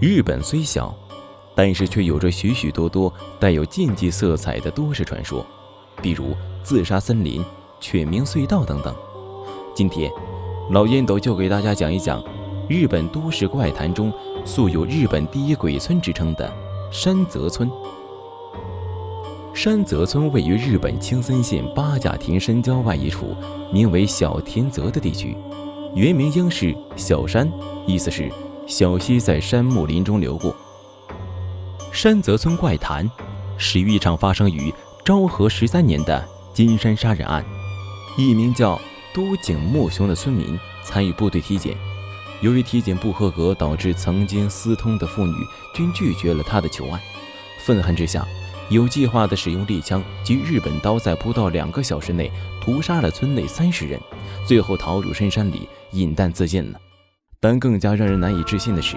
日本虽小，但是却有着许许多多带有禁忌色彩的都市传说，比如自杀森林、犬鸣隧道等等。今天老烟斗就给大家讲一讲日本都市怪谈中素有日本第一鬼村之称的山泽村。山泽村位于日本青森县八甲田山郊外一处名为小田泽的地区，原名应是小山，意思是小溪在山木林中流过。山泽村怪谈始于一场发生于昭和13年的金山杀人案。一名叫都井木雄的村民参与部队体检，由于体检不合格，导致曾经私通的妇女均拒绝了他的求爱。愤恨之下，有计划地使用利枪及日本刀，在不到2个小时内屠杀了村内30人，最后逃入深山里饮弹自尽了。但更加让人难以置信的是，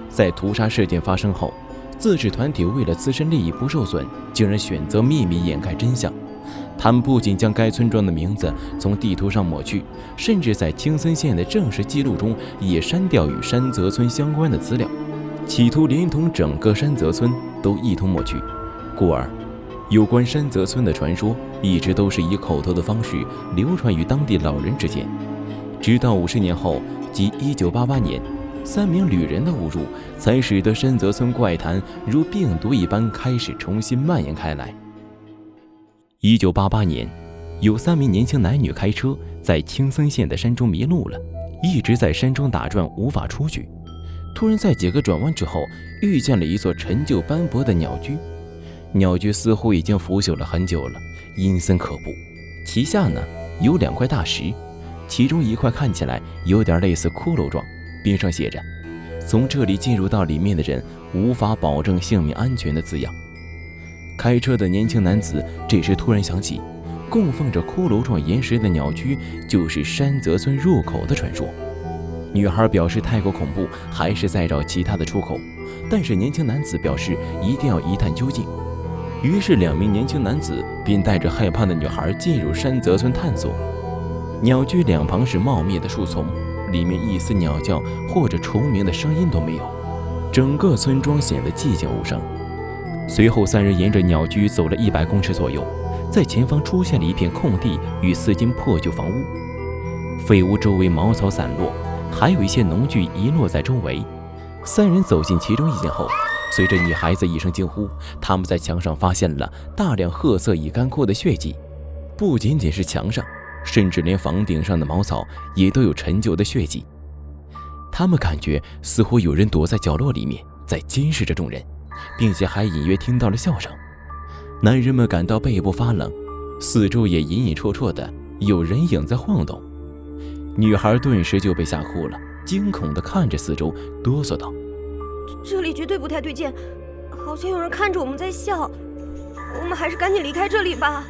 在屠杀事件发生后，自治团体为了自身利益不受损，竟然选择秘密掩盖真相。他们不仅将该村庄的名字从地图上抹去，甚至在青森县的正式记录中也删掉与山泽村相关的资料，企图连同整个山泽村都一同抹去。故而有关山泽村的传说一直都是以口头的方式流传于当地老人之间，直到50年后，即1988年，3名旅人的误入才使得山泽村怪谈如病毒一般开始重新蔓延开来。1988年，有3名年轻男女开车在青森县的山中迷路了，一直在山中打转无法出去。突然在几个转弯之后，遇见了一座陈旧斑驳的鸟居。鸟居似乎已经腐朽了很久了，阴森可怖。其下呢有2块大石，其中一块看起来有点类似骷髅状，边上写着从这里进入到里面的人无法保证性命安全的字样。开车的年轻男子这时突然想起，供奉着骷髅状岩石的鸟居就是山泽村入口的传说。女孩表示太过恐怖，还是再找其他的出口，但是年轻男子表示一定要一探究竟。于是2名年轻男子便带着害怕的女孩进入山泽村探索。鸟居两旁是茂密的树丛，里面一丝鸟叫或者虫鸣的声音都没有，整个村庄显得寂静无声。随后3人沿着鸟居走了100公尺左右，在前方出现了一片空地与4间破旧房屋，废屋周围茅草散落，还有一些农具遗落在周围。3人走进其中一间后，随着女孩子一声惊呼，他们在墙上发现了大量褐色已干枯的血迹，不仅仅是墙上，甚至连房顶上的茅草也都有陈旧的血迹。他们感觉似乎有人躲在角落里面在监视着众人，并且还隐约听到了笑声。男人们感到背部发冷，四周也隐隐绰绰的有人影在晃动。女孩顿时就被吓哭了，惊恐地看着四周，哆嗦道：这里绝对不太对劲，好像有人看着我们在笑，我们还是赶紧离开这里吧。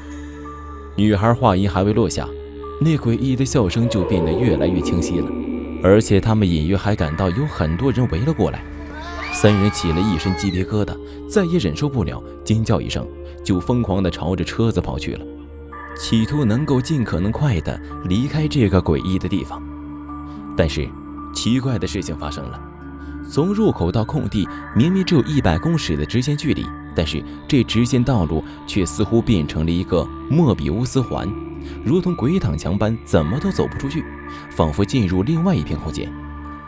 女孩话音还未落下，那诡异的笑声就变得越来越清晰了，而且他们隐约还感到有很多人围了过来。3人起了一身鸡皮疙瘩，再也忍受不了，尖叫一声就疯狂地朝着车子跑去了，企图能够尽可能快地离开这个诡异的地方。但是奇怪的事情发生了，从入口到空地明明只有100公尺的直线距离，但是这直线道路却似乎变成了一个莫比乌斯环，如同鬼挡墙般怎么都走不出去，仿佛进入另外一片空间。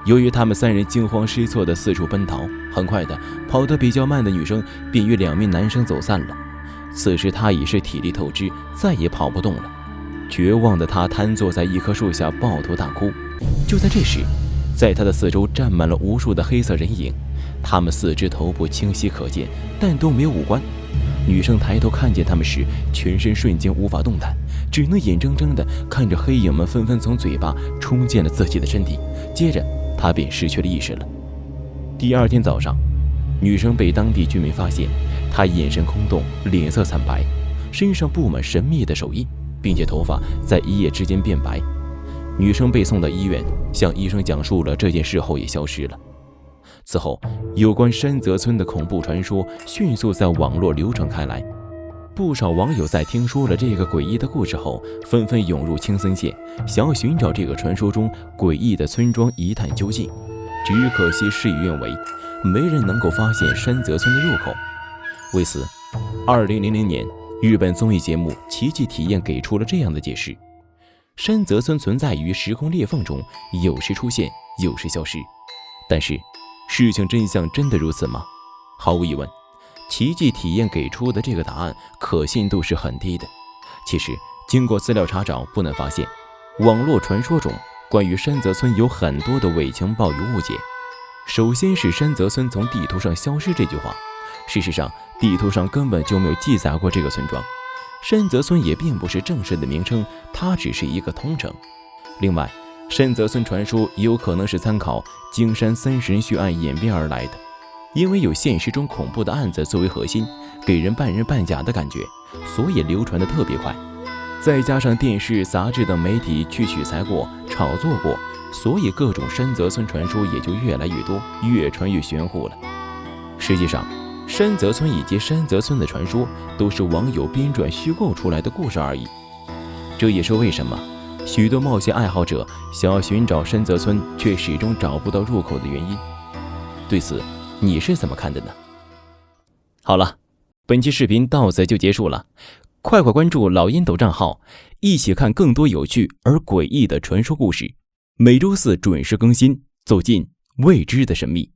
由于他们3人惊慌失措地四处奔逃，很快的跑得比较慢的女生便与2名男生走散了。此时她已是体力透支，再也跑不动了。绝望的她瘫坐在一棵树下抱头大哭。就在这时，在她的四周站满了无数的黑色人影，他们4只头部清晰可见，但都没有五官。女生抬头看见他们时，全身瞬间无法动弹，只能眼睁睁地看着黑影们纷纷从嘴巴冲进了自己的身体，接着她便失去了意识了。第2天早上，女生被当地居民发现，她眼神空洞，脸色惨白，身上布满神秘的手印，并且头发在一夜之间变白。女生被送到医院，向医生讲述了这件事后也消失了。此后，有关山泽村的恐怖传说迅速在网络流传开来，不少网友在听说了这个诡异的故事后，纷纷涌入青森县，想要寻找这个传说中诡异的村庄一探究竟。只可惜事与愿违，没人能够发现山泽村的入口。为此，2000年，日本综艺节目《奇迹体验》给出了这样的解释：山泽村存在于时空裂缝中，有时出现，有时消失。但是，事情真相真的如此吗？毫无疑问，奇迹体验给出的这个答案可信度是很低的。其实，经过资料查找，不难发现，网络传说中关于山泽村有很多的伪情报与误解。首先是山泽村从地图上消失这句话，事实上，地图上根本就没有记载过这个村庄。山泽村也并不是正式的名称，它只是一个通称。另外，山泽村传说也有可能是参考京山三神血案演变而来的，因为有现实中恐怖的案子作为核心，给人半真半假的感觉，所以流传的特别快。再加上电视、杂志等媒体去取材过、炒作过，所以各种山泽村传说也就越来越多，越传越玄乎了。实际上，山泽村以及山泽村的传说都是网友编撰虚构出来的故事而已。这也是为什么许多冒险爱好者想要寻找山泽村却始终找不到入口的原因。对此，你是怎么看的呢？好了，本期视频到此就结束了。快关注老烟斗账号，一起看更多有趣而诡异的传说故事。每周四准时更新，走进未知的神秘。